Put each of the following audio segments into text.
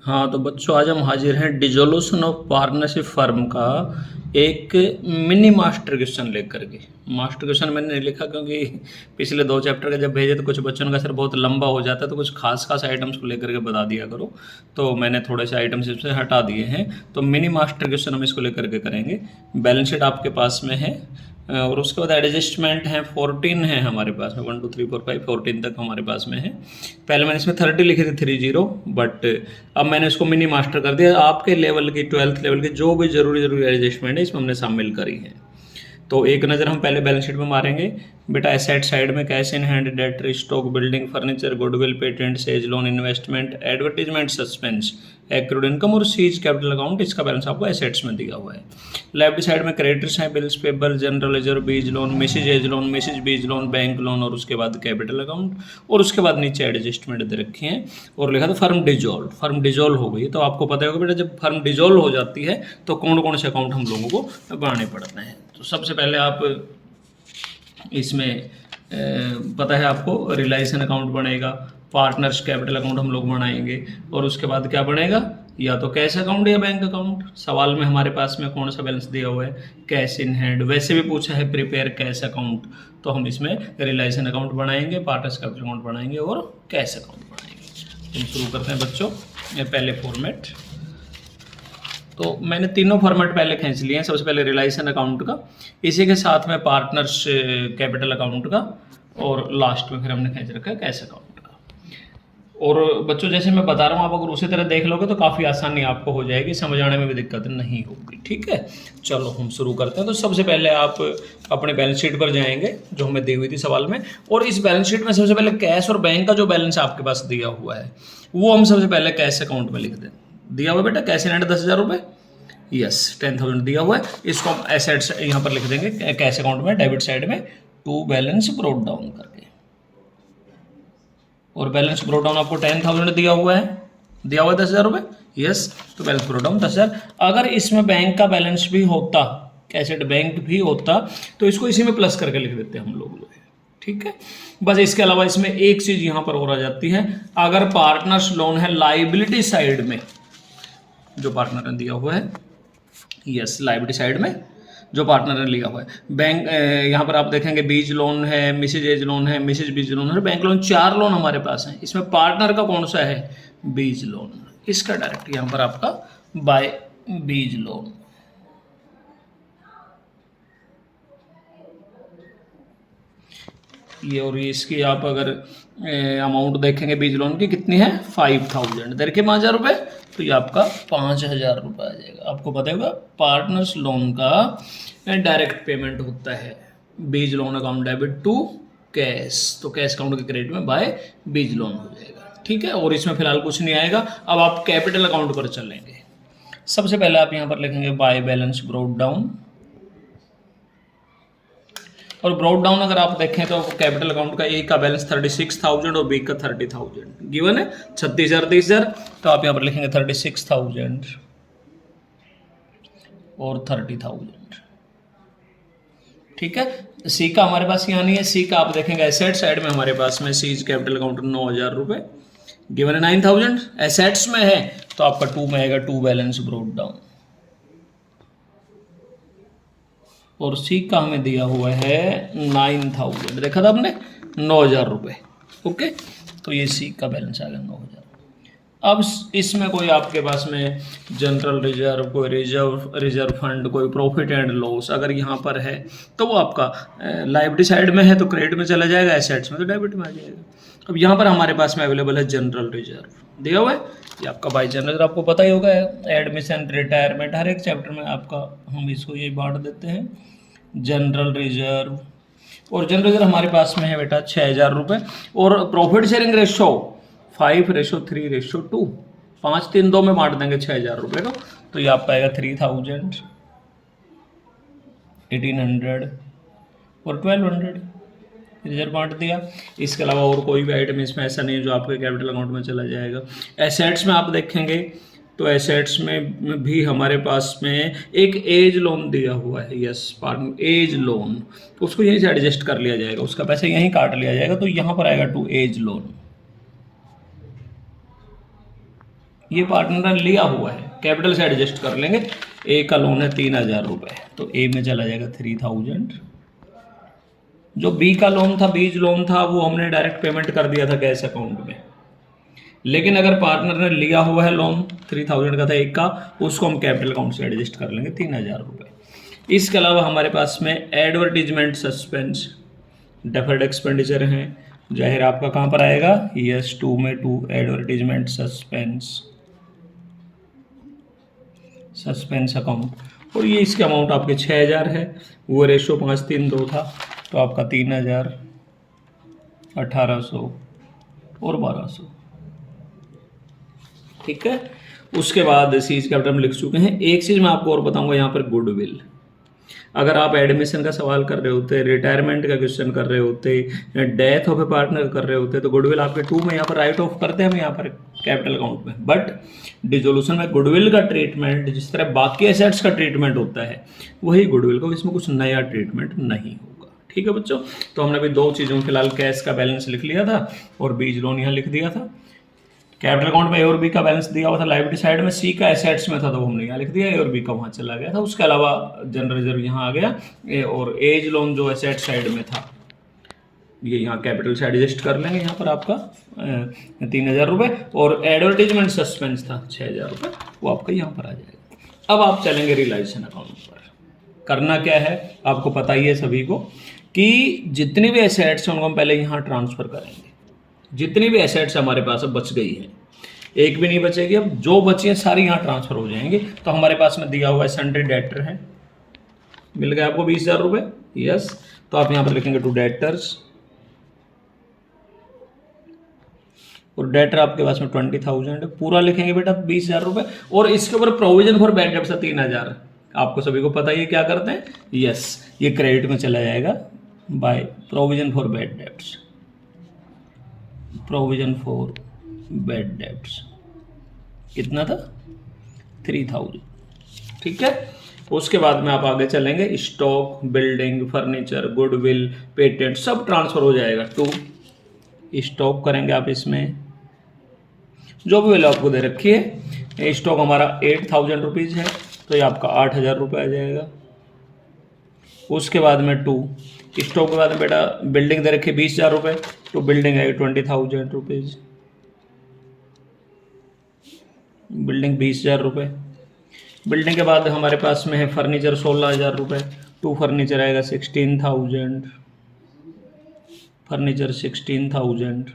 हाँ तो बच्चों, आज हम हाजिर हैं डिसोल्यूशन ऑफ पार्टनरशिप फर्म का एक मिनी मास्टर क्वेश्चन लेकर के। मास्टर क्वेश्चन मैंने नहीं लिखा क्योंकि पिछले 2 चैप्टर का जब भेजे तो कुछ बच्चों का सर बहुत लंबा हो जाता है, तो कुछ खास खास आइटम्स को लेकर के बता दिया करो, तो मैंने थोड़े से आइटम्स इससे हटा दिए हैं। तो मिनी मास्टर क्वेश्चन हम इसको लेकर के करेंगे। बैलेंस शीट आपके पास में है और उसके बाद एडजस्टमेंट है 14 है हमारे पास में, 1 2 3 4 5 14 तक हमारे पास में है। पहले मैंने इसमें 30 लिखे थे 30, बट अब मैंने इसको मिनी मास्टर कर दिया। आपके लेवल की 12th लेवल की जो भी जरूरी एडजस्टमेंट है इसमें हमने शामिल करी है। तो एक नज़र हम पहले बैलेंस शीट में मारेंगे। बेटा एसेट साइड में cash in hand, debt, stock, building, furniture, goodwill, patent, C's loan, investment, advertisement, suspense, accrued income और सीज कैपिटल अकाउंट, इसका बैलेंस आपको एसेट्स में दिया हुआ है। लेफ्ट साइड में क्रेडिटर्स हैं, bills payable, general ledger, B's loan, Mrs A's loan, Mrs B's loan, bank loan और उसके बाद कैपिटल अकाउंट और उसके बाद नीचे एडजस्टमेंट दे रखी हैं और लिखा था फर्म डिजोल्व। फर्म डिजोल्व हो गई तो आपको पता होगा बेटा, जब फर्म डिजोल्व हो जाती है तो कौन कौन से अकाउंट हम लोगों को बनाने पड़ते हैं। तो सबसे पहले आप इसमें पता है आपको रिलायंस अकाउंट बनेगा, पार्टनर्स कैपिटल अकाउंट हम लोग बनाएंगे और उसके बाद क्या बनेगा, या तो कैश अकाउंट या बैंक अकाउंट। सवाल में हमारे पास में कौन सा बैलेंस दिया हुआ है, कैश इन हैंड। वैसे भी पूछा है प्रिपेयर कैश अकाउंट, तो हम इसमें रिलायंस अकाउंट बनाएंगे, पार्टनर्स कैपिटल अकाउंट बनाएंगे और कैश अकाउंट बनाएंगे। हम शुरू करते हैं बच्चों। पहले फॉर्मेट, तो मैंने तीनों फॉर्मेट पहले खींच लिए हैं। सबसे पहले रिलायंस अकाउंट का, इसी के साथ में पार्टनर्स कैपिटल अकाउंट का और लास्ट में फिर हमने खींच रखा है कैश अकाउंट का। और बच्चों जैसे मैं बता रहा हूँ, आप अगर उसी तरह देख लोगे तो काफ़ी आसानी आपको हो जाएगी, समझ आने में भी दिक्कत नहीं होगी। ठीक है, चलो हम शुरू करते हैं। तो सबसे पहले आप अपने बैलेंस शीट पर जाएंगे जो हमें दी हुई थी सवाल में, और इस बैलेंस शीट में सबसे पहले कैश और बैंक का जो बैलेंस आपके पास दिया हुआ है वो हम सबसे पहले कैश अकाउंट में लिख दें। दिया हुआ बेटा कैश इन हैंड 10,000 रुपये, यस 10,000 दिया हुआ है। इसको हम एसेट्स यहाँ पर लिख देंगे कैश अकाउंट में, डेबिट साइड में टू बैलेंस ब्रोट डाउन करके। और बैलेंस ब्रोट डाउन आपको 10,000 दिया हुआ है, दिया हुआ है 10,000 रुपये, यस। तो बैलेंस ब्रोट डाउन 10,000। अगर इसमें बैंक का बैलेंस भी होता, एसेट बैंक भी होता, तो इसको इसी में प्लस करके लिख देते हम लोग। ठीक है, बस इसके अलावा इसमें एक चीज यहाँ पर और आ जाती है, अगर पार्टनर्स लोन है लाइबिलिटी साइड में, जो पार्टनर ने दिया हुआ है, यस लाइबिलिटी साइड में जो पार्टनर ने लिया हुआ है। बैंक यहाँ पर आप देखेंगे बीज लोन है, मिसेज एज लोन है, मिसेज बीज लोन है, बैंक लोन, 4 लोन हमारे पास हैं। इसमें पार्टनर का कौन सा है, बीज लोन, इसका डायरेक्ट यहाँ पर आपका बाय बीज लोन। ये और इसकी आप अगर अमाउंट देखेंगे बीज लोन की कितनी है, 5,000, देखिए 5,000 रुपये, तो ये आपका 5,000 रुपये आ जाएगा। आपको पता होगा पार्टनर्स लोन का डायरेक्ट पेमेंट होता है B's loan account debit to cash, तो कैश अकाउंट के क्रेडिट में बाय बीज लोन हो जाएगा। ठीक है, और इसमें फिलहाल कुछ नहीं आएगा। अब आप कैपिटल अकाउंट पर चलेंगे। सबसे पहले आप यहाँ पर लिखेंगे बाय बैलेंस ब्रोट डाउन, और ब्रोट डाउन अगर आप देखें तो कैपिटल अकाउंट का ए का बैलेंस 36,000 और बी का 30,000 गिवन है, 36,000 30,000, तो आप यहाँ पर लिखेंगे 36,000 और 30,000। ठीक है, सी का हमारे पास यहाँ नहीं है। सी का आप देखेंगे एसेट साइड में हमारे पास में सीज कैपिटल अकाउंट 9,000 रुपये, गिवन है 9,000, एसेट्स में है तो आपका 2 में आएगा टू बैलेंस ब्रोट डाउन, और सी का हमें दिया हुआ है 9,000, देखा था आपने 9,000 रुपये। ओके, तो ये सी का बैलेंस आ गया 9,000। अब इसमें कोई आपके पास में जनरल रिजर्व, कोई रिजर्व फंड, कोई प्रॉफिट एंड लॉस अगर यहाँ पर है तो वो आपका लाइबिलिटी साइड में है तो क्रेडिट में चला जाएगा, एसेट्स में तो डेबिट में आ जाएगा। अब यहाँ पर हमारे पास में अवेलेबल है जनरल रिजर्व, दिया हुआ है ये आपका बाई जनरल, आपको पता ही होगा एडमिशन, रिटायरमेंट, हर एक चैप्टर में आपका हम इसको ये बांट देते हैं जनरल रिजर्व। और जनरल रिजर्व हमारे पास में है बेटा 6,000 रुपये, और प्रॉफिट शेयरिंग रेशो 5:3:2, 5-3-2 में बांट देंगे 6,000 रुपये को, तो ये आपका आएगा 3,000, 1,800 और 1,200 रिजर्व बांट दिया। इसके अलावा और कोई भी आइटम इसमें ऐसा नहीं है जो आपके कैपिटल अकाउंट में चला जाएगा। एसेट्स में आप देखेंगे तो एसेट्स में भी हमारे पास में एक एज लोन दिया हुआ है, यस एज लोन, तो उसको यहीं से एडजस्ट कर लिया जाएगा, उसका पैसा यहीं काट लिया जाएगा, तो यहाँ पर आएगा टू एज लोन, ये पार्टनर ने लिया हुआ है, कैपिटल से एडजस्ट कर लेंगे। ए का लोन है 3000 रुपये, तो ए में चला जाएगा 3000। जो बी का लोन था, बीज लोन था, वो हमने डायरेक्ट पेमेंट कर दिया था कैश अकाउंट में। लेकिन अगर पार्टनर ने लिया हुआ है लोन 3000 का था एक का, उसको हम कैपिटल अकाउंट से एडजस्ट कर लेंगे 3000 रुपये। इसके अलावा हमारे पास में एडवर्टीजमेंट सस्पेंस डेफर्ड एक्सपेंडिचर हैं, जाहिर आपका कहाँ पर आएगा, यस 2 में 2 एडवर्टीजमेंट सस्पेंस अकाउंट, और ये इसके अमाउंट आपके 6000 है। वो रेशो 5-3-2 था, तो आपका 3000, 1800 और 1200, ठीक है। उसके बाद सीज कैपिटल हम लिख चुके हैं। एक चीज़ मैं आपको और बताऊंगा यहाँ पर, गुडविल। अगर आप एडमिशन का सवाल कर रहे होते, रिटायरमेंट का क्वेश्चन कर रहे होते, डेथ ऑफ ए पार्टनर कर रहे होते, तो गुडविल आपके 2 में यहाँ पर राइट ऑफ करते हैं हम यहाँ पर कैपिटल अकाउंट में। बट डिसोल्यूशन में गुडविल का ट्रीटमेंट जिस तरह बाकी एसेट्स का ट्रीटमेंट होता है, वही गुडविल को, इसमें कुछ नया ट्रीटमेंट नहीं होगा, ठीक है बच्चों। तो हमने अभी 2 चीज़ों फिलहाल कैश का बैलेंस लिख लिया था और बीज लोन यहाँ लिख दिया था। कैपिटल अकाउंट में ए और बी का बैलेंस दिया हुआ था लाइबिलिटी साइड में, सी का एसेट्स में था तो हमने यहाँ लिख दिया, ए और बी का वहाँ चला गया था। उसके अलावा जनरल रिजर्व यहाँ आ गया, और एज लोन जो एसेट साइड में था ये यहाँ कैपिटल से एडजस्ट कर लेंगे। यहाँ पर आपका 3000 रुपये, और एडवर्टीजमेंट सस्पेंस था 6000 रुपये, वो आपका यहाँ पर आ जाएगा। अब आप चलेंगे रियलाइजेशन अकाउंट पर। करना क्या है आपको पता ही है सभी को, कि जितनी भी एसेट्स हैं उनको हम पहले यहाँ ट्रांसफर करेंगे। जितनी भी एसेट्स हमारे पास अब बच गई हैं, एक भी नहीं बचेगी, अब जो बची हैं सारी यहाँ ट्रांसफर हो जाएंगी। तो हमारे पास में दिया हुआ है सन्ड्री डेटर है, मिल गया आपको 20000 रुपये, यस। तो आप यहाँ पर लिखेंगे टू डेटर्स, और डेटर आपके पास में 20,000 है, पूरा लिखेंगे बेटा 20000 रुपये। और इसके ऊपर प्रोविजन फॉर बैड डेब्ट्स है 3000, आपको सभी को पता ही है क्या करते हैं, यस, ये क्रेडिट में चला जाएगा by provision for bad debts, provision for bad debts कितना था, 3000, ठीक है। उसके बाद में आप आगे चलेंगे, stock, building, furniture, goodwill, patent सब ट्रांसफर हो जाएगा टू स्टॉक। करेंगे आप इसमें जो भी वैल्यू आपको दे रखी है, स्टॉक हमारा 8000 रुपीज़ है, तो ये आपका 8000 रुपये आ जाएगा। उसके बाद में टू स्टॉक के बाद में बेटा बिल्डिंग दे रखी है 20000 रुपये, तो बिल्डिंग है 20,000 रुपीज़, बिल्डिंग 20000 रुपये। बिल्डिंग के बाद हमारे पास में है फर्नीचर 16000 रुपये, टू फर्नीचर आएगा 16,000, फर्नीचर 16,000।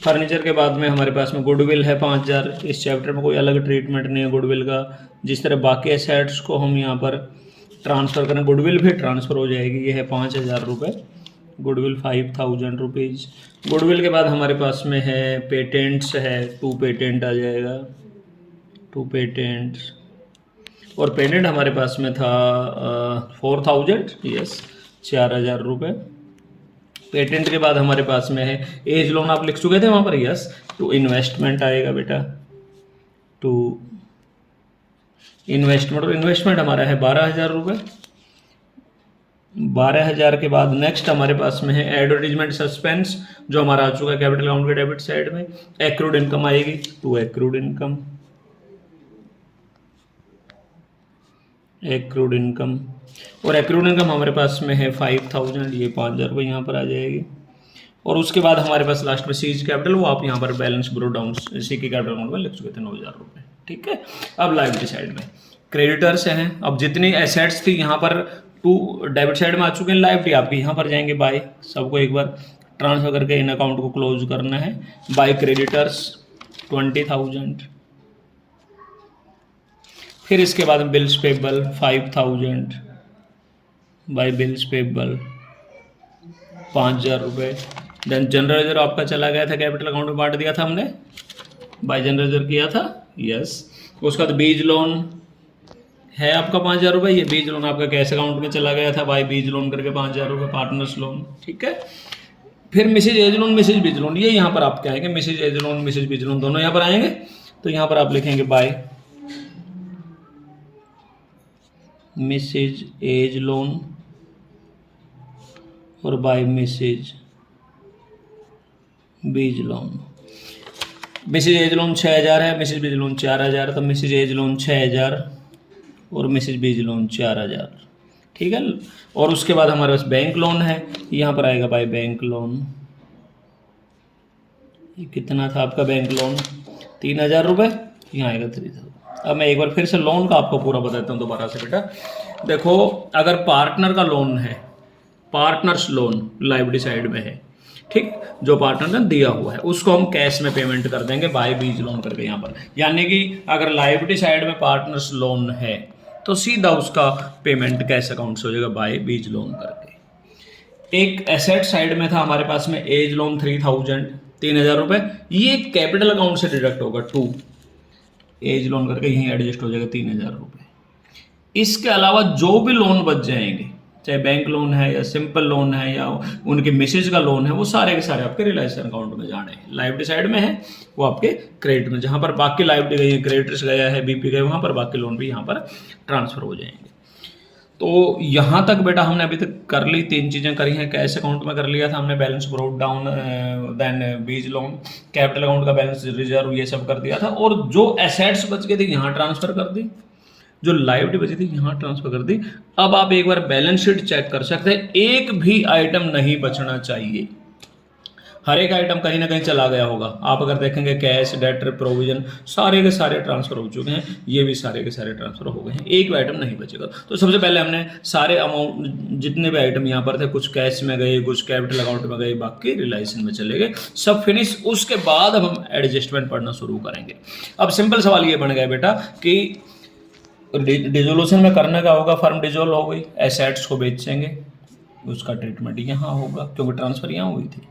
फर्नीचर के बाद में हमारे पास में गुडविल है 5000। इस चैप्टर में कोई अलग ट्रीटमेंट नहीं है गुडविल का, जिस तरह बाकी एसेट्स को हम यहाँ पर ट्रांसफ़र करें, गुडविल भी ट्रांसफ़र हो जाएगी। ये है 5000 रुपये, गुडविल 5000 रुपीज़। गुडविल के बाद हमारे पास में है पेटेंट्स है, 2 पेटेंट आ जाएगा, 2 पेटेंट्स। और पेटेंट हमारे पास में था 4000, यस 4000 रुपये। पेटेंट के बाद हमारे पास में है एज लोन, आप लिख चुके थे वहाँ पर, यस। टू इन्वेस्टमेंट आएगा बेटा, टू इन्वेस्टमेंट, और इन्वेस्टमेंट हमारा है 12000 रुपये। 12000 के बाद नेक्स्ट हमारे पास में है एडवर्टीजमेंट सस्पेंस, जो हमारा आ चुका है कैपिटल अकाउंट के डेबिट साइड में। एक्रूड इनकम आएगी, to accrued income, accrued income. और एक्रूड इनकम हमारे पास में है 5000, ये 5000 रुपये यहाँ पर आ जाएगी। और उसके बाद हमारे पास लास्ट में सीज कैपिटल, वो आप यहाँ पर बैलेंस ब्रो डाउन सी के कैपिटल अकाउंट में लिख चुके थे 9000 रुपये, ठीक है। अब लायबिलिटी साइड में क्रेडिटर्स हैं, अब जितनी एसेट्स थी यहाँ पर टू डेबिट साइड में आ चुके हैं, लायबिलिटी आपकी यहाँ पर जाएंगे बाय, सबको एक बार ट्रांसफर करके इन अकाउंट को क्लोज करना है। बाय क्रेडिटर्स 20,000, फिर इसके बाद bills payable 5000, by bills payable 5000 रुपये। देन जनरल रिजर्व आपका चला गया था, कैपिटल अकाउंट में बांट दिया था हमने, बाय जनरल रिजर्व किया था, यस। उसके बाद बीज लोन है आपका 5000 रुपये, ये बीज लोन आपका कैश अकाउंट में चला गया था, बाय बीज लोन करके 5000 रुपये, पार्टनर्स लोन, ठीक है। फिर Mrs A's loan, Mrs B's loan, ये यहाँ पर आपके आएंगे, Mrs A's loan, Mrs B's loan दोनों यहाँ पर आएंगे। तो यहाँ पर आप लिखेंगे बाय मिसेज एज लोन और bye Mrs B's loan. Mrs A's loan 6,000 है, मिसेज बीज लोन 4,000, तो मिसेज एज लोन 6,000 और मिसेज बीज लोन 4,000, ठीक है। और उसके बाद हमारे पास बैंक लोन है, यहाँ पर आएगा भाई बैंक लोन, ये कितना था आपका बैंक लोन 3,000 रुपये, यहाँ आएगा 3,000। अब मैं एक बार फिर से लोन का आपको पूरा बताता हूँ दोबारा से बेटा। देखो अगर पार्टनर का लोन है, पार्टनर्स लोन लाइबिलिटी साइड में है, ठीक, जो पार्टनर ने दिया हुआ है उसको हम कैश में पेमेंट कर देंगे बाय बीज लोन करके यहाँ पर। यानी कि अगर लाइबिलिटी साइड में पार्टनर्स लोन है तो सीधा उसका पेमेंट कैश अकाउंट से हो जाएगा बाय बीज लोन करके। एक एसेट साइड में था हमारे पास में एज लोन 3,000 रुपये, ये कैपिटल अकाउंट से डिडक्ट होगा 2 एज लोन करके यहीं एडजस्ट हो जाएगा 3,000 रुपये। इसके अलावा जो भी लोन बच जाएंगे, चाहे बैंक लोन है या सिंपल लोन है या उनके मिसेज का लोन है, वो सारे के सारे आपके रिलायंस अकाउंट में जाने हैं। लाइबिलिटी साइड में है वो आपके क्रेडिट में, जहाँ पर बाकी लाइबिलिटी गई है, क्रेडिटर्स गया है, बीपी गए, वहाँ पर बाकी लोन भी यहाँ पर ट्रांसफर हो जाएंगे। तो यहाँ तक बेटा हमने अभी तक कर ली, 3 चीज़ें करी हैं। कैश अकाउंट में कर लिया था हमने, बैलेंस ब्रोट डाउन, देन बीज लोन, कैपिटल अकाउंट का बैलेंस रिजर्व, ये सब कर दिया था। और जो एसेट्स बच गए थे यहाँ ट्रांसफर कर दी, जो लाइबिलिटी बची थी यहाँ ट्रांसफर कर दी। अब आप एक बार बैलेंस शीट चेक कर सकते हैं, एक भी आइटम नहीं बचना चाहिए, हर एक आइटम कहीं ना कहीं चला गया होगा। आप अगर देखेंगे कैश, डेटर, प्रोविजन, सारे के सारे ट्रांसफर हो चुके हैं, ये भी सारे के सारे ट्रांसफर हो गए हैं, एक भी आइटम नहीं बचेगा। तो सबसे पहले हमने सारे अमाउंट, जितने भी आइटम यहाँ पर थे, कुछ कैश में गए, कुछ कैपिटल अकाउंट में गए, बाकी रिलायंस में चले गए, सब फिनिश। उसके बाद अब हम एडजस्टमेंट पढ़ना शुरू करेंगे। अब सिंपल सवाल ये बन गया बेटा कि डिसोल्यूशन में करने का होगा, फर्म डिसोल्व हो गई, एसेट्स को बेचेंगे, उसका ट्रीटमेंट यहाँ होगा क्योंकि ट्रांसफर यहाँ हुई थी।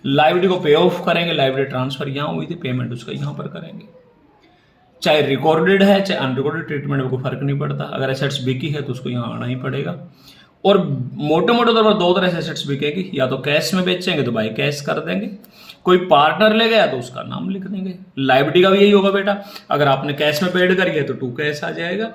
लाइबिलिटी को पे ऑफ करेंगे, लाइबिलिटी ट्रांसफर यहाँ हुई थी, पेमेंट उसका यहाँ पर करेंगे। चाहे रिकॉर्डेड है चाहे अनरिकॉर्डेड ट्रीटमेंट में कोई फर्क नहीं पड़ता। अगर एसेट्स बिकी है तो उसको यहाँ आना ही पड़ेगा। और मोटे मोटे तौर पर 2 तरह से एसेट्स बिकेगी, या तो कैश में बेचेंगे तो बाय कैश कर देंगे, कोई पार्टनर ले गया तो उसका नाम लिख देंगे। लाइबिलिटी का भी यही होगा बेटा, अगर आपने कैश में पेड करी है तो 2 कैश आ जाएगा,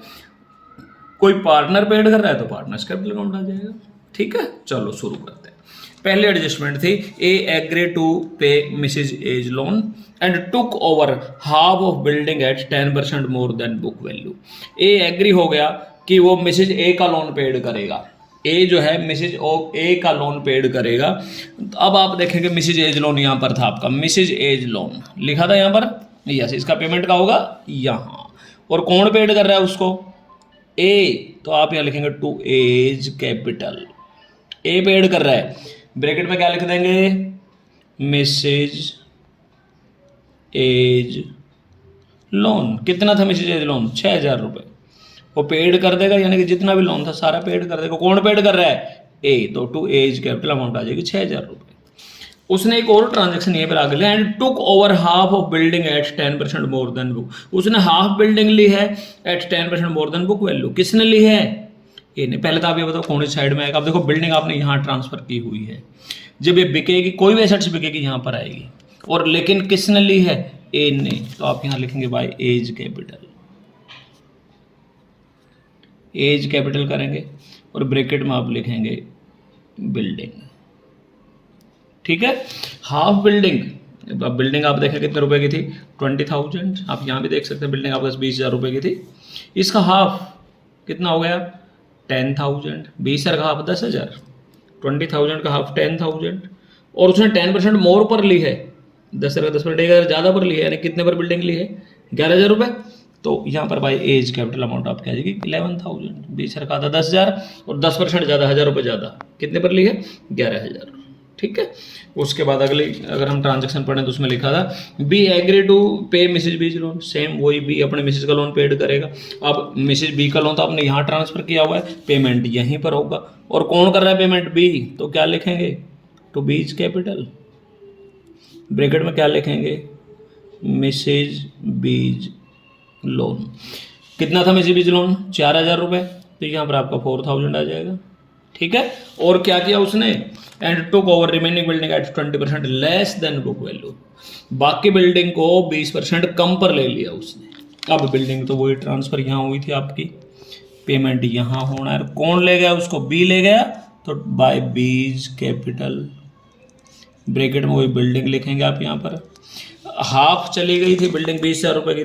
कोई पार्टनर पेड कर रहा है तो पार्टनर्स कैपिटल अकाउंट आ जाएगा। ठीक है, चलो शुरू करते हैं। पहली एडजस्टमेंट थी A agree to pay Mrs A's loan and took over half of building at 10% more than book value. A agree हो गया कि वो मिसेज ए का लोन पेड करेगा, ए जो है मिसेज ए का लोन पेड करेगा। अब आप देखेंगे मिसेज एज लोन यहाँ पर था आपका, मिसेज एज लोन लिखा था यहाँ पर, यस, इसका पेमेंट का होगा यहाँ। और कौन पेड कर रहा है उसको, ए, तो आप यहाँ लिखेंगे to A's capital, A paid कर रहा है। ब्रैकेट में क्या लिख देंगे, मिसेज एज लोन। कितना था मिसेज एज लोन, 6,000 रुपये, वो पेड कर देगा, यानी कि जितना भी लोन था सारा पेड कर देगा। कौन पेड कर रहा है, ए, तो टू एज कैपिटल अमाउंट आ जाएगी 6,000 रुपये। उसने एक और ट्रांजैक्शन यहाँ पर आगे लिया, and took over half of building at 10% more than book. उसने हाफ बिल्डिंग ली है at 10% more than book value. किसने ली है, ये नहीं। पहले तो आप ये बताओ कौन सी साइड में आएगा। अब देखो बिल्डिंग आपने यहाँ ट्रांसफर की हुई है, जब ये बिकेगी, कोई भी एसेट्स बिकेगी यहाँ पर आएगी, और लेकिन किसने ली है, ए ने, तो आप यहाँ लिखेंगे by A's capital, A's capital करेंगे और ब्रैकेट में आप लिखेंगे बिल्डिंग। ठीक है, हाफ बिल्डिंग, अब बिल्डिंग आप देखें कितने रुपए की थी, 20,000। आप यहाँ भी देख सकते हैं बिल्डिंग आपके पास 20,000 रुपये की थी, इसका हाफ कितना हो गया, 10,000। 20 का हाफ 10,000, 20,000 का हाफ 10,000, और उसने 10% मोर पर ली है, 10,000 का 10% 1,000 ज़्यादा पर ली है, यानी कितने पर बिल्डिंग ली है, 11,000 रुपये। तो यहाँ पर बाई एज कैपिटल अमाउंट आपकी आ जाएगी 11,000। 20 का आधा 10,000 और 10% ज़्यादा, 1,000 रुपये ज़्यादा, कितने पर ली है, 11,000। ठीक है, उसके बाद अगली अगर हम ट्रांजैक्शन पढ़ें तो उसमें लिखा था B agree to pay Mrs B loan. Same वही, बी अपने मिसेज का लोन पेड करेगा। अब मिसेज बी का लोन तो आपने यहाँ ट्रांसफर किया हुआ है, पेमेंट यहीं पर होगा। और कौन कर रहा है पेमेंट, बी, तो क्या लिखेंगे, टू बीज कैपिटल, ब्रैकेट में क्या लिखेंगे, मिसेज बीज लोन। कितना था मिसेज बीज लोन, 4,000 रुपये, तो यहाँ पर आपका 4,000 आ जाएगा। ठीक है, और क्या किया उसने, and took over remaining building at 20% less than book value. बाकी बिल्डिंग को 20% कम पर ले लिया उसने। अब बिल्डिंग तो वही ट्रांसफर यहाँ हुई थी आपकी, पेमेंट यहाँ होना है। कौन ले गया उसको, बी ले गया, तो बाय बीज कैपिटल, ब्रैकेट में वही बिल्डिंग लिखेंगे आप यहाँ पर। हाफ चली गई थी, बिल्डिंग 20,000 रुपये की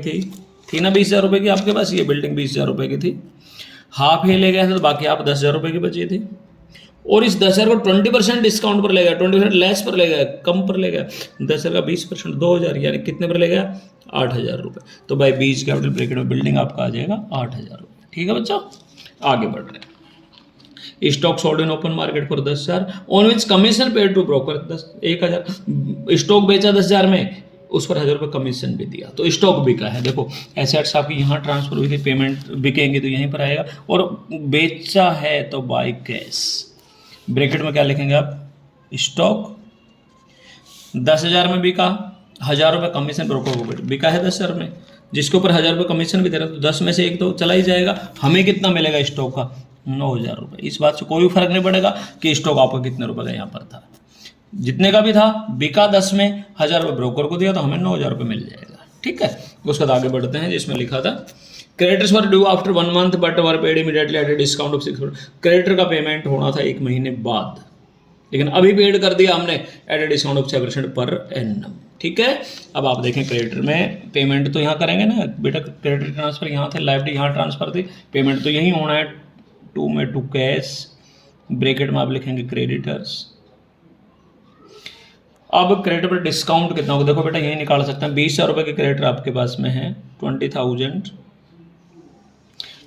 थी ना 20,000 रुपये की आपके पास, ये बिल्डिंग 20,000 रुपये की थी, हाफ ही ले गए थे तो बाकी आप 10,000 रुपये की बची थी। और इस 10,000 को 20% डिस्काउंट पर ले गया, 20% लेस पर ले गया, कम पर ले गया, 10,000 का 20% 2,000, यानी कितने पर ले गया 8,000 रुपये। तो भाई बीच कैपिटल ब्रैकेट में बिल्डिंग आपका आ जाएगा 8,000 रुपये। ठीक है बच्चों, आगे बढ़ रहे हैं। Stock sold in open market for 10,000 on which commission paid to broker 1,000। Stock बेचा 10,000 में, उस पर 1,000 रुपये कमीशन भी दिया, तो स्टॉक बिका है। देखो एसेट्स आपकी यहाँ ट्रांसफर हुई थी, पेमेंट बिकेंगे तो यहीं पर आएगा, और बेचा है तो बाय कैश। ब्रैकेट में क्या लिखेंगे आप, स्टॉक 10,000 में बिका, 1,000 रुपये कमीशन ब्रोकर को बिका है 10,000 में, जिसके ऊपर 1,000 रुपये कमीशन भी दे रहा है, तो 10 में से एक तो चला ही जाएगा। हमें कितना मिलेगा स्टॉक का, 9,000 रुपये। इस बात से कोई फर्क नहीं पड़ेगा कि स्टॉक आपका कितने रुपये का यहाँ पर था, जितने का भी था बिका 10 में, 1,000 रुपये ब्रोकर को दिया तो हमें 9,000 रुपये मिल जाएगा। ठीक है, उसके बाद आगे बढ़ते हैं, जिसमें लिखा था creditors were due after 1 month but were paid immediately eight a discount of 6%। Creditor का पेमेंट होना था 1 महीने बाद, लेकिन अभी पेड कर दिया हमने eight a discount of 6% per annum. ठीक है, अब आप देखें क्रेडिटर में पेमेंट तो यहाँ करेंगे ना बेटा, क्रेडिटर ट्रांसफर यहाँ थे, लायबिलिटी यहाँ ट्रांसफर थी, पेमेंट तो यहीं होना है, टू में टू कैश, ब्रैकेट में आप लिखेंगे क्रेडिटर्स। अब क्रेडिटर पर डिस्काउंट कितना होगा, देखो बेटा यही निकाल सकते हैं। 20,000 रुपये के क्रेडिटर आपके पास में है, 20,000,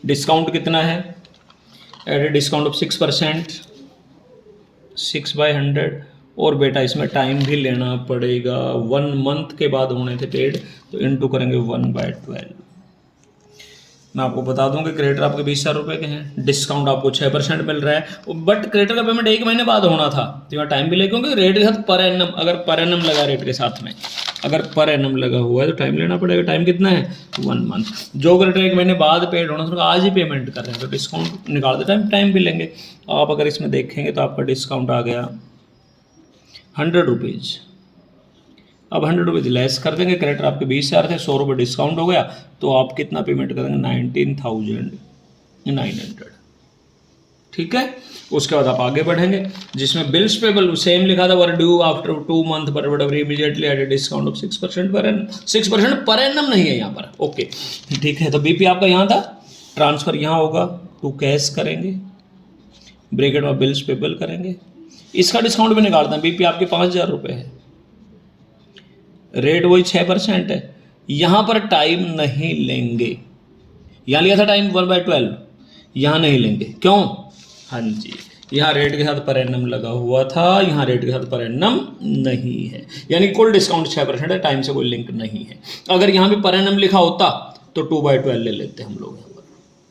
डिस्काउंट कितना है एट ए डिस्काउंट ऑफ 6%, 6/100, और बेटा इसमें टाइम भी लेना पड़ेगा, 1 मंथ के बाद होने थे पेड, तो इनटू करेंगे 1/12। मैं आपको बता दूं कि क्रेडिटर आपके 20,000 रुपये के हैं, डिस्काउंट आपको 6% मिल रहा है, बट क्रेडिटर का पेमेंट 1 महीने बाद होना था, तो यहाँ टाइम भी लगे, क्योंकि रेट के साथ पर एनम, अगर पर एनम लगा रेट के साथ में, अगर पर एनम लगा हुआ है तो टाइम लेना पड़ेगा। टाइम कितना है 1 मंथ। जो क्रेडिटर 1 महीने बाद पेड होना था आज ही पेमेंट कर रहे हैं, तो डिस्काउंट निकालते टाइम भी लेंगे। आप अगर इसमें देखेंगे तो आपका डिस्काउंट आ गया 100 रुपीज़। अब 100 रुपीज़ लेस कर देंगे, क्रेडिटर आपके 20,000 थे, 100 रुपये डिस्काउंट हो गया, तो आप कितना पेमेंट करेंगे 19,900। ठीक है, उसके बाद आप आगे बढ़ेंगे, जिसमें बिल्स पेबल सेम लिखा था, वर due after 2 month but what ever immediately eight a discount of 6% per annum. 6% per annum नहीं है यहाँ पर। ओके ठीक है, तो बीपी आपका यहाँ था, ट्रांसफर यहाँ होगा, टू कैश करेंगे, ब्रैकेट में बिल्स पेबल करेंगे, इसका डिस्काउंट भी निकालते हैं। बीपी आपके 5,000 रुपये है, रेट वही 6% है, यहाँ पर टाइम नहीं लेंगे, यहाँ लिया था टाइम 1/12, यहाँ नहीं लेंगे, क्यों, हाँ जी, यहाँ रेट के साथ पर एनम लगा हुआ था, यहाँ रेट के साथ पर एनम नहीं है, यानी कुल डिस्काउंट 6% है, टाइम से कोई लिंक नहीं है। अगर यहाँ भी पर एनम लिखा होता तो 2/12 ले लेते हम लोग यहाँ पर।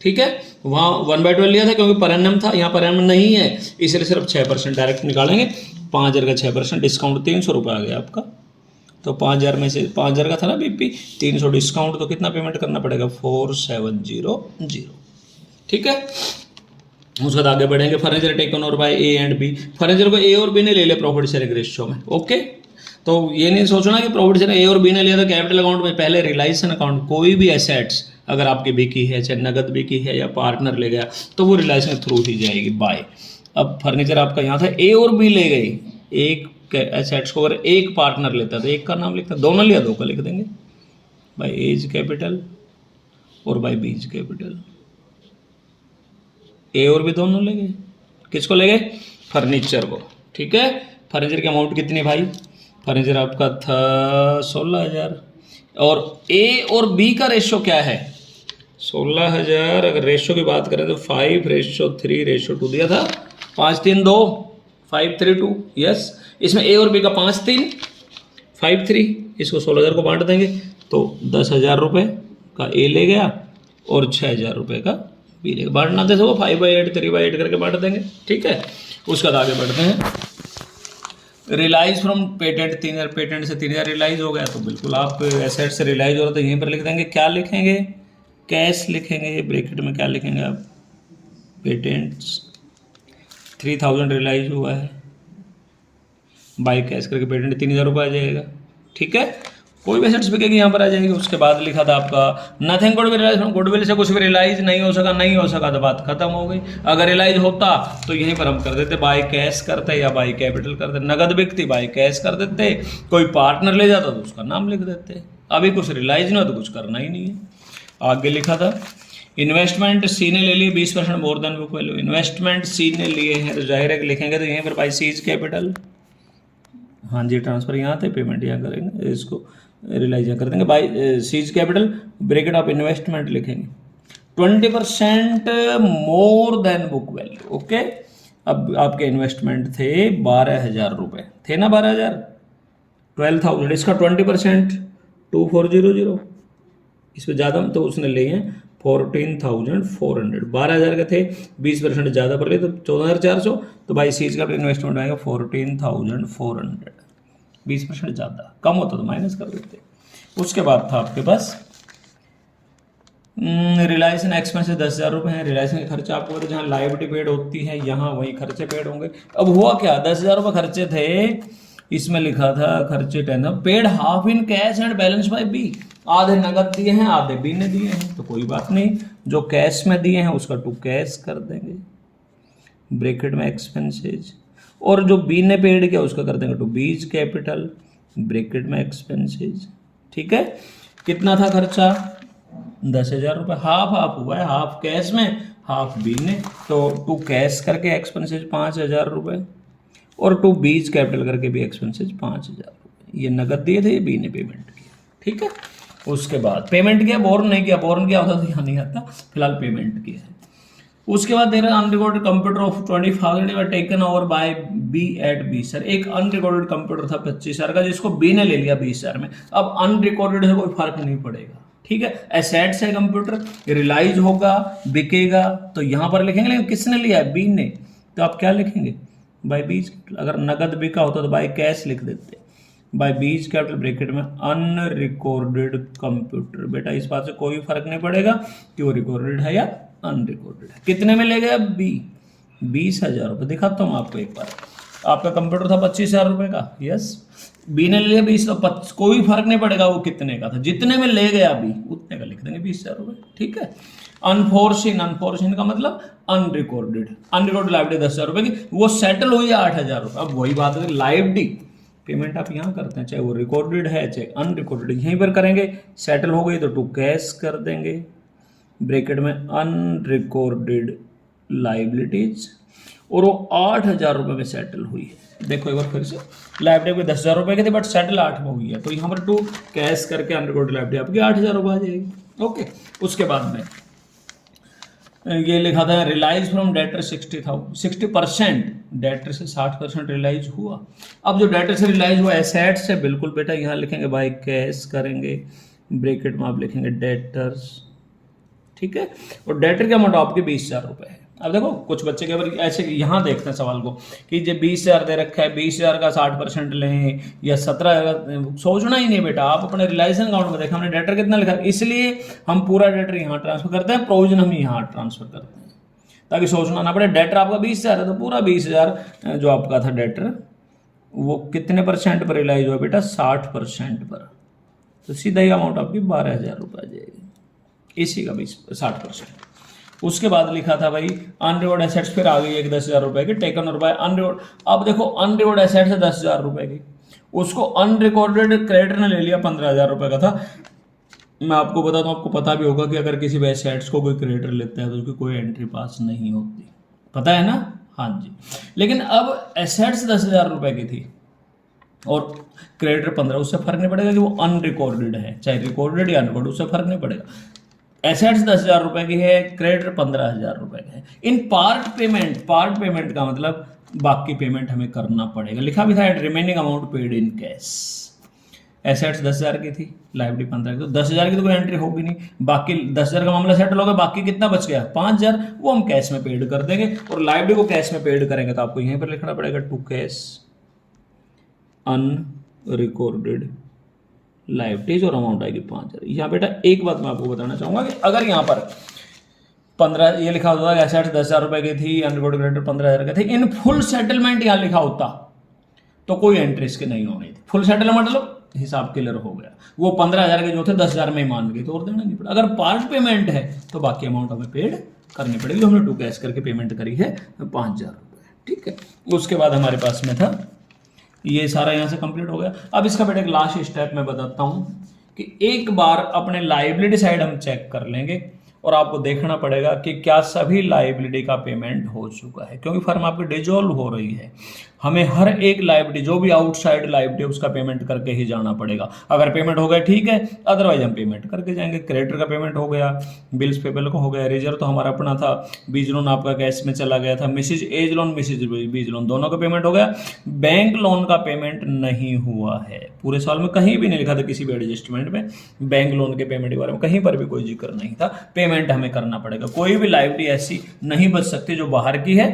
ठीक है, वहाँ 1/12 लिया था क्योंकि पर एनम था, यहाँ पर एनम नहीं है, इसलिए सिर्फ 6% डायरेक्ट निकालेंगे। 5,000 का 6% डिस्काउंट 300 रुपये आ गया आपका, तो 5,000 में से 5,000 का था ना बीपी, 300 डिस्काउंट, तो कितना पेमेंट करना पड़ेगा 4,700। ठीक है, उसके बाद आगे बढ़ेंगे। Furniture taken over by A and B, furniture को ए और बी ने ले लिया प्रॉफिट शेयरिंग रेशियो में। ओके, तो ये नहीं सोचना कि प्रॉफिट शेयरिंग ए और बी ने लिया तो कैपिटल अकाउंट में पहले रिलाइजेशन अकाउंट, कोई भी एसेट्स अगर आपकी बिकी है, चाहे नगद बिकी है या पार्टनर ले गया, तो वो रिलाइजेशन के थ्रू ही जाएगी बाय। अब फर्नीचर आपका यहाँ था, ए और बी ले गई, एक एसेट्स को अगर एक पार्टनर लेता तो एक का नाम लिखता, दोनों लिया 2 का लिख देंगे, बाय एज कैपिटल और बाय बीज कैपिटल। ए और भी दोनों ले गए, किसको ले गए, फर्नीचर को। ठीक है, फर्नीचर की अमाउंट कितनी भाई, फर्नीचर आपका था 16,000, और ए और बी का रेशो क्या है 16,000। अगर रेशो की बात करें तो 5:3:2 दिया था, 5-3-2, 5-3-2, यस। इसमें ए और बी का 5-3, 5-3, इसको 16,000 को बांट देंगे, तो 10,000 रुपये का ए ले गया और 6,000 रुपये का बी ले गया। बांटना थे वो 5/8, 3/8 करके बांट देंगे। ठीक है, उसके बाद आगे बढ़ते हैं। रिलाइज फ्रॉम पेटेंट 3,000, पेटेंट से 3,000 रिलाइज हो गया, तो बिल्कुल आप एसेट से रिलाइज हो रहा तो यहीं पर लिख देंगे, क्या लिखेंगे, कैश लिखेंगे, ब्रैकेट में क्या लिखेंगे आप, पेटेंट्स 3,000 रिलाइज हुआ है, बाई कैश करके पेटेंट 3,000 रुपये आ जाएगा। ठीक है, कोई भी एसेट्स बिकेगी यहाँ पर आ जाएगी। उसके बाद लिखा था आपका nothing goodwill realise, goodwill से कुछ भी रियलाइज नहीं हो सका, नहीं हो सका तो बात खत्म हो गई। अगर रियलाइज होता तो यहीं पर हम कर देते बाय कैश करते या बाय कैपिटल करते, नगद बिकती बाय कैश कर देते, कोई पार्टनर ले जाता तो उसका नाम लिख देते। अभी कुछ रियलाइज नहीं हो तो कुछ करना ही नहीं है। आगे लिखा था इन्वेस्टमेंट सी ने ले लिए 20% more than book value, investment C ने लिए हैं तो जाहिर है कि लिखेंगे तो यहीं पर बाय सीज कैपिटल, हाँ जी ट्रांसफर यहाँ थे, पेमेंट यहाँ करेंगे, इसको रियलाइज कर देंगे by C's capital, bracket of investment लिखेंगे 20% more than book value. Okay, अब आपके इन्वेस्टमेंट थे 12,000 रुपये, थे ना 12,000, 12,000, इसका 20% 2400, इस पर ज़्यादा तो उसने लिए हैं 14,400, 12,000 के थे, 20% ज़्यादा पर लिए तो 14,400, तो बाई सीज का इन्वेस्टमेंट आएगा 14,400, 20% ज़्यादा, कम होता तो माइनस कर देते। उसके बाद था आपके पास रिलायंस एक्सपेंसेस 10,000 रुपये हैं, रिलायंस के खर्चे आपको पता जहाँ लायबिलिटी पेड होती है यहाँ वही खर्चे पेड होंगे। अब हुआ क्या, 10,000 रुपये खर्चे थे, इसमें लिखा था खर्चे 10 paid half in cash and balance by B, आधे नगद दिए हैं आधे बी ने दिए हैं, तो कोई बात नहीं, जो कैश में दिए हैं उसका टू कैश कर देंगे, ब्रैकेट में एक्सपेंसेज, और जो बी ने पेड किया उसका कर देंगे टू बीज कैपिटल, ब्रैकेट में एक्सपेंसेज। ठीक है, कितना था खर्चा 10,000 रुपये, हाफ हाफ हुआ है, हाफ कैश में हाफ बी ने, तो टू कैश करके एक्सपेंसेज 5,000 रुपये और टू बीज कैपिटल करके भी एक्सपेंसेज 5,000 रुपये, ये नगद दिए थे, ये बी ने पेमेंट किया। ठीक है, उसके बाद पेमेंट किया, बोर्न नहीं किया, बोर्न किया होता तो यहाँ नहीं आता, फिलहाल पेमेंट किया है। उसके बाद दे रहा unrecorded computer of 20,000 taken over by B at 20,000, एक अनरिकॉर्डेड कंप्यूटर था 25,000 का जिसको बी ने ले लिया 20,000 में। अब अनरिकॉर्डेड है कोई फर्क नहीं पड़ेगा, ठीक है, एसेट्स है कंप्यूटर, रियलाइज होगा बिकेगा तो यहाँ पर लिखेंगे, लेकिन किसने लिया है बी ने, तो आप क्या लिखेंगे बाय बीज, अगर नगद बिका होता तो बाय कैश लिख देते, बाय बीज कैपिटल ब्रैकेट में अनरिकॉर्डेड कंप्यूटर। बेटा इस बात से कोई फर्क नहीं पड़ेगा कि वो रिकॉर्डेड है या अनरिकॉर्डेड है। कितने में ले गया बी, 20,000 रुपये, दिखाता हूँ आपको एक बार, आपका कंप्यूटर था 25,000 रुपये का, यस, बी ने ले लिया 20, कोई फर्क नहीं पड़ेगा वो कितने का था, जितने में ले गया बी उतने का लिख देंगे 20,000 रुपये। ठीक है, अनफोर्सिन, अनफोर्सिन का मतलब अनरिकॉर्डेड, अनरिकॉर्डेड लाइबिलिटी 10,000 रुपये की, वो सेटल हुई है 8,000 रुपये। अब वही बात है, लाइबिलिटी पेमेंट आप यहाँ करते हैं, चाहे वो रिकॉर्डेड है चाहे अनरिकॉर्डेड, यहीं पर करेंगे, सेटल हो गई तो टू कैश कर देंगे, ब्रैकेट में अनरिकॉर्डेड लाइबिलिटीज, और वो 8,000 रुपये में सेटल हुई है। देखो एक बार फिर से, लाइबिलिटी में 10,000 रुपये की थी बट सेटल 8 में हुई है, तो यहाँ पर टू कैश करके अनरिकॉर्डेड लाइबिलिटी आपकी 8,000 रुपये आ जाएगी। ओके, उसके बाद में ये लिखा था रिलाइज फ्रॉम डेटर 60%, डेटर से 60% रिलाइज हुआ। अब जो डेटर से रिलाइज हुआ एसेट से, बिल्कुल बेटा यहाँ लिखेंगे बाय कैश करेंगे, ब्रैकेट में आप लिखेंगे डेटर्स। ठीक है, और डेटर का अमाउंट आपके 20,000 रुपये है। अब देखो कुछ बच्चे केवल ऐसे यहाँ देखते हैं सवाल को कि जब 20,000 दे रखा है, 20,000 का 60% लें या 17,000, सोचना ही नहीं बेटा, आप अपने रिलाइजेशन अकाउंट में देखा हमने डेटर कितना लिखा, इसलिए हम पूरा डेटर यहाँ ट्रांसफर करते हैं, प्रोविजन हम यहाँ ट्रांसफर करते हैं, ताकि सोचना ना पड़े। डेटर आपका 20,000 है तो पूरा 20,000 जो आपका था डेटर वो कितने % पर रिलाइज हुआ बेटा, 60% पर, तो सीधा ही अमाउंट आपकी 12,000 रुपये आ जाएगी, इसी का 60%। उसके बाद लिखा था भाई अनरिवॉर्ड एसेट्स, फिर आ गई एक 10,000 रुपये की, टेकन और बाय अनरिवॉर्ड। अब देखो अनरिवॉर्ड एसेट्स है 10,000 रुपये की, उसको अनरिकॉर्डेड क्रेडिटर ने ले लिया 15,000 रुपये का था। मैं आपको बता दूं, आपको पता भी होगा कि अगर किसी भी एसेट्स को कोई क्रेडिटर लेता है तो उसकी कोई एंट्री पास नहीं होती, पता है ना, हाँ जी। लेकिन अब एसेट्स 10,000 रुपये की थी और क्रेडिटर 15, उससे फर्क नहीं पड़ेगा कि वो अनरिकॉर्डेड है, चाहे रिकॉर्डेड या अनरिकॉर्डेड, उससे फर्क नहीं पड़ेगा। एसेट्स 10,000 रुपये की है, क्रेडिटर 15,000 रुपये का है। इन पार्ट पेमेंट का मतलब बाकी पेमेंट हमें करना पड़ेगा, लिखा भी था remaining amount paid in cash. Assets 10,000 की थी, लाइबिलिटी 15 की, तो 10,000 की तो कोई एंट्री होगी नहीं, बाकी 10,000 का मामला सेटल हो गया, बाकी कितना बच गया 5,000, वो हम कैश में पेड कर देंगे, और लाइबिलिटी को कैश में पेड करेंगे तो आपको यहीं पर लिखना पड़ेगा टू कैश अनरिकॉर्डेड लाइबिलिटीज, और अमाउंट आएगी 5,000। यहाँ बेटा एक बात मैं आपको बताना चाहूँगा कि अगर यहाँ पर 15 ये लिखा होता है एसेट्स 10,000 रुपये की थी, अनरिकॉर्डेड क्रेडिटर 15,000 के थे, इन फुल सेटलमेंट यहाँ लिखा होता तो कोई एंट्री इसकी नहीं होनी थी। फुल सेटलमेंट मतलब हिसाब क्लियर हो गया। वो 15,000 के जो थे 10,000 में ही मान गए तो और देना नहीं पड़ा। अगर पार्ट पेमेंट है तो बाकी अमाउंट हमें पेड करनी पड़ेगी। हमने 2 कैश करके पेमेंट करी है 5,000 रुपये, ठीक है। उसके बाद हमारे पास में था ये सारा यहाँ से कंप्लीट हो गया। अब इसका बेटा एक लास्ट स्टेप मैं बताता हूँ कि एक बार अपने लाइबिलिटी साइड हम चेक कर लेंगे और आपको देखना पड़ेगा कि क्या सभी लाइबिलिटी का पेमेंट हो चुका है, क्योंकि फर्म आपकी डिजोल्व हो रही है। हमें हर एक लाइबिलिटी जो भी आउटसाइड लाइबिलिटी उसका पेमेंट करके ही जाना पड़ेगा। अगर पेमेंट हो गया ठीक है, अदरवाइज हम पेमेंट करके जाएंगे। क्रेडिटर का पेमेंट हो गया, बिल्स पेबल का हो गया, रिजर्व तो हमारा अपना था, बीज लोन आपका कैश में चला गया था, Mrs A's loan Mrs B's loan दोनों का पेमेंट हो गया। बैंक लोन का पेमेंट नहीं हुआ है, पूरे साल में कहीं भी नहीं लिखा था किसी भी एडजस्टमेंट में बैंक लोन के पेमेंट के बारे में कहीं पर भी कोई जिक्र नहीं था। पेमेंट हमें करना पड़ेगा। कोई भी लाइबिलिटी ऐसी नहीं बच सकती जो बाहर की है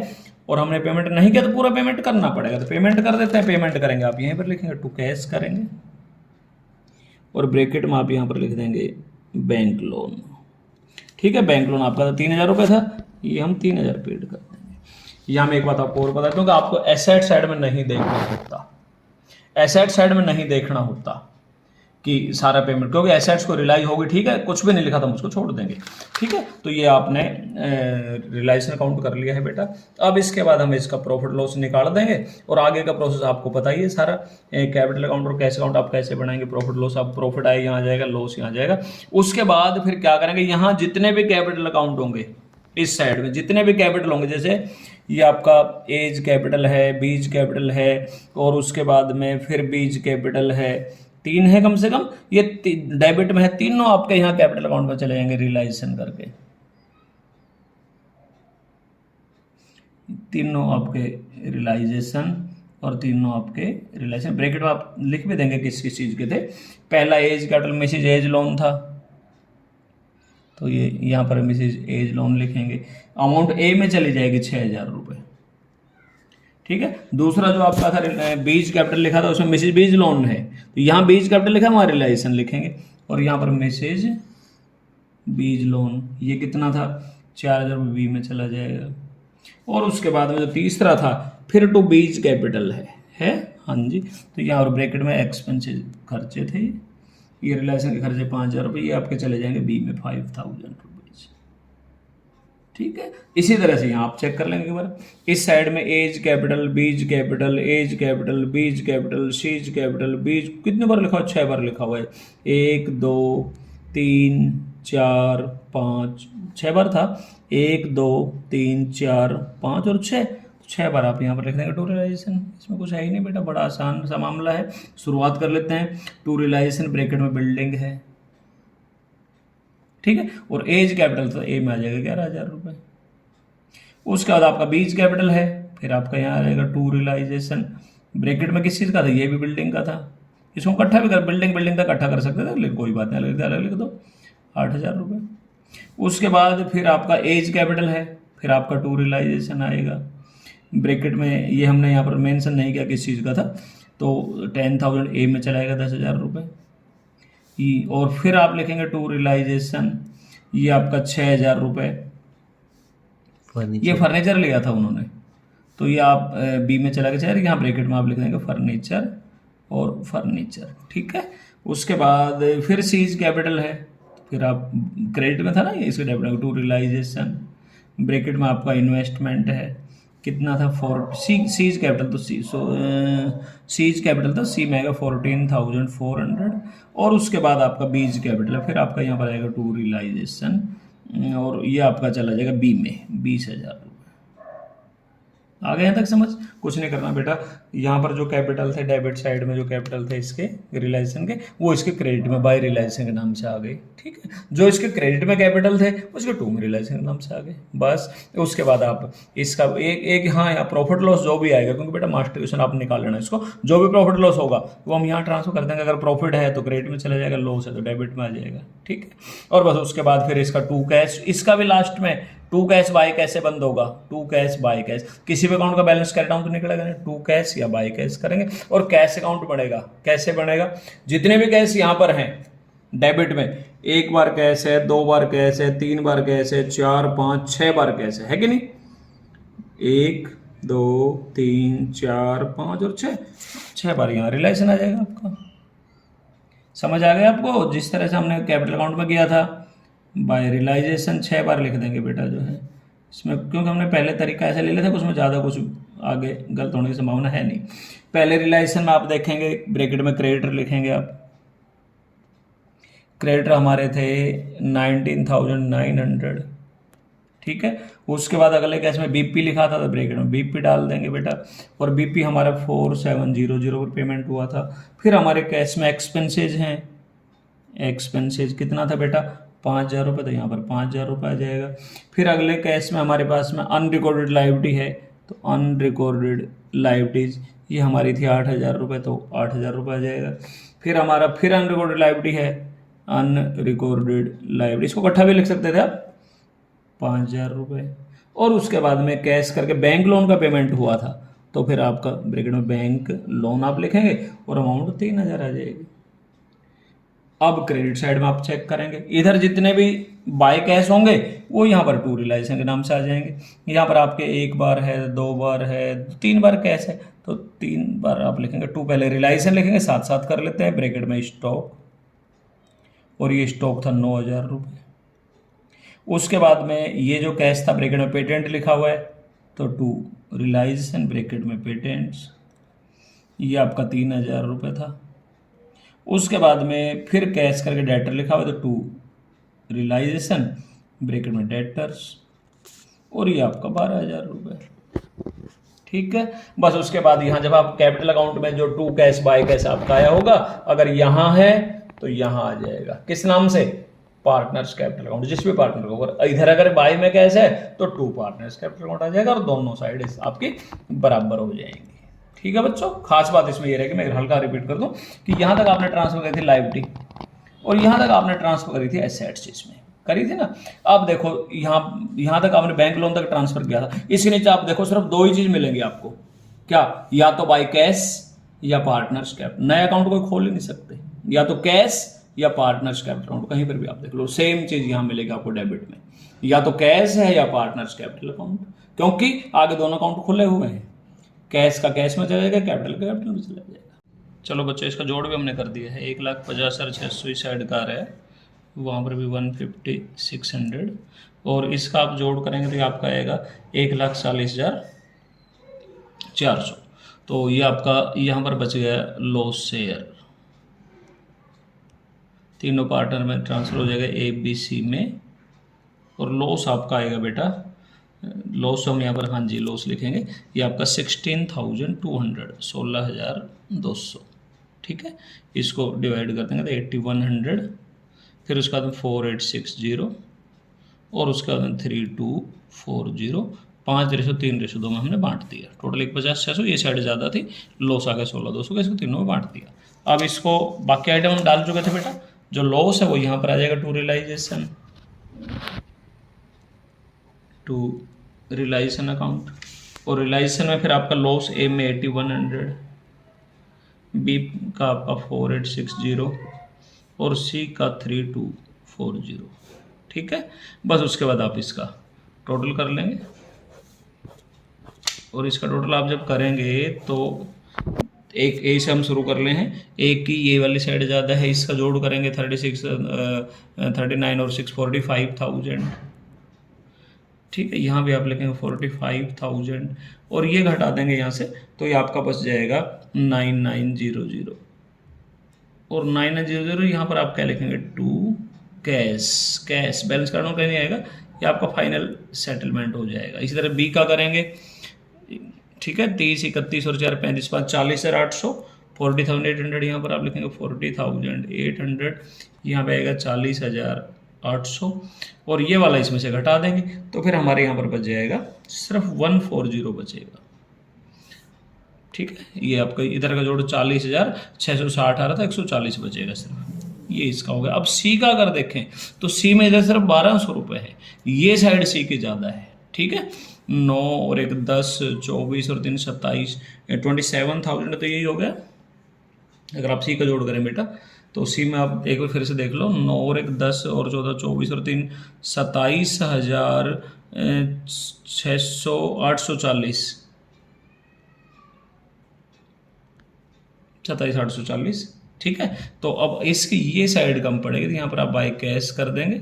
और हमने पेमेंट नहीं किया तो पूरा पेमेंट करना पड़ेगा। तो पेमेंट कर देते हैं। पेमेंट करेंगे आप यहीं पर लिखेंगे टू कैश करेंगे और ब्रैकेट में आप यहाँ पर लिख देंगे बैंक लोन, ठीक है। बैंक लोन आपका 3,000 रुपये था, ये हम 3,000 पेड कर देंगे। यहाँ में एक बात आपको और बता दूँ कि आपको एसेट साइड में नहीं देखना होता, एसेट साइड में नहीं देखना होता कि सारा पेमेंट, क्योंकि एसेट्स को रिलाइज होगी, ठीक है। कुछ भी नहीं लिखा था हम उसको छोड़ देंगे, ठीक है। तो ये आपने रिलाइजेशन काउंट कर लिया है बेटा। अब इसके बाद हम इसका प्रॉफिट लॉस निकाल देंगे और आगे का प्रोसेस आपको पता ही है सारा। कैपिटल अकाउंट और कैश अकाउंट आप कैसे बनाएंगे, प्रॉफिट लॉस, आप प्रॉफिट आए यहाँ जाएगा, लॉस यहाँ जाएगा। उसके बाद फिर क्या करेंगे, यहाँ जितने भी कैपिटल अकाउंट होंगे इस साइड में, जितने भी कैपिटल होंगे, जैसे ये आपका एज कैपिटल है, बीज कैपिटल है और उसके बाद में फिर बीज कैपिटल है, 3 है कम से कम, ये डेबिट में है, तीनों आपके यहाँ कैपिटल अकाउंट में चले जाएंगे रियलाइजेशन करके। तीनों आपके रियलाइजेशन और तीनों आपके रियलाइजेशन। ब्रैकेट में आप लिख भी देंगे किस किस चीज़ के थे। पहला A's capital Mrs A's loan था, तो ये यहाँ पर मिसेज एज लोन लिखेंगे। अमाउंट ए में चली जाएगी 6,000 रुपये, ठीक है। दूसरा जो आपका था बीज कैपिटल लिखा था उसमें मिसेज बीज लोन है, तो यहाँ बीज कैपिटल लिखा, वहाँ रियलाइजेशन लिखेंगे और यहाँ पर मिसेज बीज लोन, ये कितना था 4,000 रुपये बी में चला जाएगा। और उसके बाद में जो तीसरा था फिर टू बीज कैपिटल है हाँ जी। तो यहाँ और ब्रैकेट में एक्सपेंसेस खर्चे थे, ये रियलाइजेशन के खर्चे 5,000 रुपये, ये आपके चले जाएंगे बी में 5,000 रुपीज़, ठीक है। इसी तरह से यहाँ आप चेक कर लेंगे एक बार। इस साइड में A's capital, B's capital, A's capital, B's capital, C's capital, B's कितने बार लिखा हुआ, 6 बार लिखा हुआ है। 1 2 3 4 5, 6 बार था। 1 2 3 4 5 और 6 बार आप यहाँ पर लिख देंगे टू रियलाइजेशन। इसमें कुछ है ही नहीं बेटा, बड़ा आसान सा मामला है। शुरुआत कर लेते हैं। टू रियलाइजेशन ब्रैकेट में बिल्डिंग है, ठीक है। और एज कैपिटल तो ए में आ जाएगा 11,000 रुपये। उसके बाद आपका बीज कैपिटल है, फिर आपका यहाँ आ जाएगा टू रियलाइजेशन। ब्रैकेट में किस चीज़ का था, ये भी बिल्डिंग का था। इसको इकट्ठा भी कर, बिल्डिंग का इकट्ठा कर सकते थे, लेकिन कोई बात नहीं, अलग लिख दो 8,000 रुपये। उसके बाद फिर आपका एज कैपिटल है, फिर आपका टू रियलाइजेशन आएगा। ब्रैकेट में ये हमने यहाँ पर मेंशन नहीं किया किस चीज़ का था, तो 10,000 ए में चलाएगा 10,000 रुपये। और फिर आप लिखेंगे टू रियलाइजेशन, ये आपका 6,000 रुपये। ये फर्नीचर लिया था उन्होंने, तो ये आप बी में चला के चाहिए, यहाँ ब्रैकेट में आप लिख देंगे फर्नीचर और फर्नीचर, ठीक है। उसके बाद फिर सीज कैपिटल है, फिर आप क्रेडिट में था ना ये, इसके डेबिट टू रियलाइजेशन। ब्रैकेट में आपका इन्वेस्टमेंट है, कितना था 4 सीज कैपिटल, तो सीज कैपिटल था, सी में आएगा 14,400। और उसके बाद आपका बीज कैपिटल है, फिर आपका यहाँ पर आएगा टू रियलाइजेशन और ये आपका चला जाएगा बी में 20,000 रुपये। आ गए यहाँ तक समझ? कुछ नहीं करना बेटा। यहाँ पर जो कैपिटल थे डेबिट साइड में, जो कैपिटल थे इसके रियलाइजेशन के, वो इसके क्रेडिट में बाय रियलाइजेशन के नाम से आ गए, ठीक है। जो इसके क्रेडिट में कैपिटल थे उसके टू में रियलाइजेशन के नाम से आ गए, बस। उसके बाद आप इसका एक हाँ यहाँ प्रॉफिट लॉस जो भी आएगा, क्योंकि बेटा मास्टर क्वेश्चन आप निकाल लेना इसको, जो भी प्रॉफिट लॉस होगा वो हम यहाँ ट्रांसफर कर देंगे। अगर प्रॉफिट है तो क्रेडिट में चला जाएगा, लॉस है तो डेबिट में आ जाएगा, ठीक है। और बस उसके बाद फिर इसका टू कैश, इसका भी लास्ट में टू कैश बाय कैसे बंद होगा, टू कैश बाय कैश। किसी भी अकाउंट का बैलेंस कैरी डाउन तो निकलेगा नहीं, टू कैश या बाय कैश करेंगे। और कैश अकाउंट बनेगा, कैसे बनेगा, जितने भी कैश यहाँ पर हैं डेबिट में, 1 बार कैश है, 2 बार कैश है, 3 बार कैश है, 4 5 6 बार कैश है कि नहीं। 1 2 3 4 5 और 6 बार यहाँ रियलाइजेशन आ जाएगा आपका, समझ आ गया आपको, जिस तरह से हमने कैपिटल अकाउंट में किया था। बाय रियलाइजेशन 6 बार लिख देंगे बेटा जो है इसमें, क्योंकि हमने पहले तरीका ऐसे ले लिया था, उसमें ज़्यादा कुछ आगे गलत होने की संभावना है नहीं। पहले रियलाइजेशन में आप देखेंगे ब्रैकेट में क्रेडिटर लिखेंगे आप। क्रेडिटर हमारे थे 19,900, ठीक है। उसके बाद अगले कैश में बीपी लिखा था तो ब्रैकेट में बीपी डाल देंगे बेटा, और बीपी हमारा 4700 पर पेमेंट हुआ था। फिर हमारे कैश में एक्सपेंसेज हैं, एक्सपेंसेज कितना था बेटा 5,000 रुपये, तो यहाँ पर 5,000 रुपये आ जाएगा। फिर अगले कैश में हमारे पास में अनरिकॉर्डेड लाइबिलिटी है, तो अनरिकॉर्डेड लाइबिलिटीज ये हमारी थी 8,000 रुपये, तो 8,000 रुपये आ जाएगा। फिर हमारा फिर अनरिकॉर्डेड लाइबिलिटी है, अनरिकॉर्डेड लाइबिलिटी, इसको इकट्ठा भी लिख सकते थे आप, 5,000 रुपये। और उसके बाद में कैश करके बैंक लोन का पेमेंट हुआ था, तो फिर आपका ब्रैकेट में बैंक लोन आप लिखेंगे और अमाउंट 3,000 आ जाएगी। अब क्रेडिट साइड में आप चेक करेंगे, इधर जितने भी बाय कैश होंगे वो यहाँ पर टू रियलाइजेशन के नाम से आ जाएंगे। यहाँ पर आपके 1 बार है, 2 बार है, 3 बार कैश है, तो 3 बार आप लिखेंगे। टू पहले रियलाइजेशन लिखेंगे, साथ साथ कर लेते हैं ब्रैकेट में स्टॉक, और ये स्टॉक था 9,000 रुपये। उसके बाद में ये जो कैश था ब्रैकेट में पेटेंट लिखा हुआ है, तो टू रियलाइजेशन ब्रैकेट में पेटेंट्स, ये आपका 3,000 रुपये था। उसके बाद में फिर कैश करके डेटर लिखा हुआ है, तो टू रियलाइजेशन ब्रैकेट में डेटर्स, और ये आपका 12,000 रुपये, ठीक है। बस उसके बाद यहाँ जब आप कैपिटल अकाउंट में जो टू कैश बाय कैश आपका आया होगा, अगर यहाँ है तो यहाँ आ जाएगा, किस नाम से, पार्टनर्स कैपिटल अकाउंट, जिस भी पार्टनर को। अगर इधर अगर बाय में कैश है तो टू पार्टनर्स कैपिटल अकाउंट आ जाएगा, और दोनों साइड आपकी बराबर हो जाएंगी, ठीक है बच्चों। खास बात इसमें यह रहेगी, मैं हल्का रिपीट कर दूं, कि यहाँ तक आपने ट्रांसफर करी थी लायबिलिटी, और यहाँ तक आपने ट्रांसफर करी थी एसेट्स, इसमें करी थी ना। अब देखो यहाँ तक आपने बैंक लोन तक ट्रांसफर किया था, इसके नीचे आप देखो सिर्फ दो ही चीज मिलेंगी आपको, क्या, या तो बाय कैश या पार्टनर्स कैपिटल। नया अकाउंट कोई खोल ही नहीं सकते, या तो कैश या पार्टनर्स कैपिटल अकाउंट, कहीं पर भी आप देख लो सेम चीज यहाँ मिलेगी आपको डेबिट में, या तो कैश है या पार्टनर्स कैपिटल अकाउंट, क्योंकि आगे दोनों अकाउंट खुले हुए हैं। कैश का कैश में चला जाएगा, कैपिटल का कैपिटल में चला जाएगा। चलो बच्चों, इसका जोड़ भी हमने कर दिया है। 1,50,600 साइड कार है, वहाँ पर भी 150,600, और इसका आप जोड़ करेंगे तो ये आपका आएगा 1,40,400। तो ये आपका यहाँ पर बच गया लॉस शेयर, तीनों पार्टनर में ट्रांसफर हो जाएगा ABC में, और लॉस आपका आएगा बेटा, लॉस हम यहाँ पर हाँ जी लॉस लिखेंगे, ये आपका 16,200, 16,200, ठीक है। इसको डिवाइड कर देंगे तो 8,100, फिर उसके बाद 4,860, और उसके बाद 3,240, 5:3:2 में हमने बांट दिया। टोटल 1,50,600, ये साइड ज़्यादा थी, लॉस आ गया 16,200 का, इसको तीनों में बांट दिया। अब इसको बाकी आइटम हम डाल चुके थे बेटा, जो लॉस है वो यहाँ पर आ जाएगा to realisation, to realisation account, और रियलाइजेशन में फिर आपका लॉस ए में 8,100, बी का आपका 4,860, और सी का 3,240, ठीक है। बस उसके बाद आप इसका टोटल कर लेंगे, और इसका टोटल आप जब करेंगे तो एक ए से हम शुरू कर ले हैं, एक की ये वाली साइड ज़्यादा है, इसका जोड़ करेंगे 39 और 6 45,000, ठीक है। यहाँ भी आप लिखेंगे 45,000, और ये घटा देंगे यहाँ से, तो ये आपका बच जाएगा 9,900, और 9,900 यहाँ पर आप क्या लिखेंगे, टू कैश बैलेंस करना कहीं नहीं आएगा, ये आपका फाइनल सेटलमेंट हो जाएगा। इसी तरह बी का करेंगे, ठीक है, 30, 31 और 4, 35, 5, 40,800, 40,800, यहाँ पर आप लिखेंगे 40,800, यहाँ पे आएगा 40,800, और ये वाला इसमें से घटा देंगे, तो फिर हमारे यहाँ पर बच जाएगा सिर्फ 140 बचेगा, ठीक है। ये आपका इधर का जोड़ 40,660 आ रहा था, 140 बचेगा सिर्फ, ये इसका हो गया। अब सी का अगर देखें तो सी में इधर सिर्फ 1,200 रुपये है, ये साइड सी की ज़्यादा है, ठीक है। 9 और 1 10, 24 और 3 27, 27,000, तो यही हो गया। अगर आप सी का जोड़ करें बेटा तो सी में आप एक बार फिर से देख लो, 9 और 1 10 और 14 24 और 3 27,600 840, ठीक है। तो अब इसकी ये साइड कम पड़ेगी, तो यहाँ पर आप बाय कैश कर देंगे।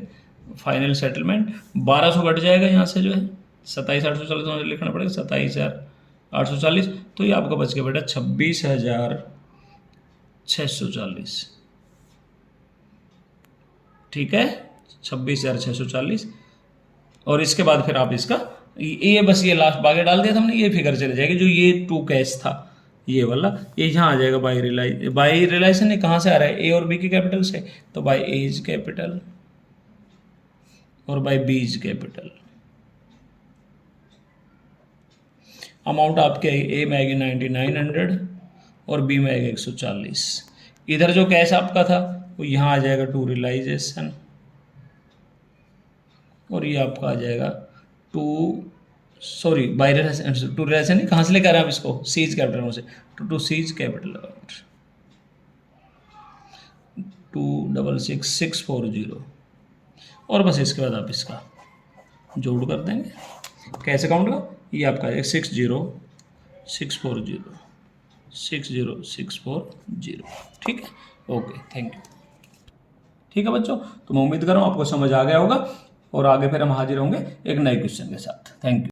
फाइनल सेटलमेंट 1200 घट जाएगा यहाँ से जो है 27,840 लिखना पड़ेगा, 27,840। तो ये आपका बच गया बेटा 26,640। ठीक है, 26,640। और इसके बाद फिर आप इसका ये बस ये लास्ट बाकी डाल दिया था हमने, ये फिगर चले जाएगी जो ये टू कैश था ये वाला, ये यहाँ आ जाएगा बाई रिलाइजेशन कहाँ से आ रहा है, ए और बी की कैपिटल से, तो बाई ए इज कैपिटल और by B is capital. Amount आपके ए में आएगी 9900 और बी में आएगा 140। इधर जो कैश आपका था वो यहाँ आ जाएगा टू रियलाइजेशन, और ये आपका आ जाएगा टू रियलाइजेशन नहीं, कहाँ से लेकर आ रहे हैं आप इसको, सीज कैपिटल से, टू सीज कैपिटल अमाउंट 266640। और बस इसके बाद आप इसका जोड़ कर देंगे कैश अकाउंट का, ये आपका है 60640। ठीक है, ओके, थैंक यू। ठीक है बच्चों, तो मैं उम्मीद कर रहा हूँ आपको समझ आ गया होगा, और आगे फिर हम हाजिर होंगे एक नए क्वेश्चन के साथ। Thank you.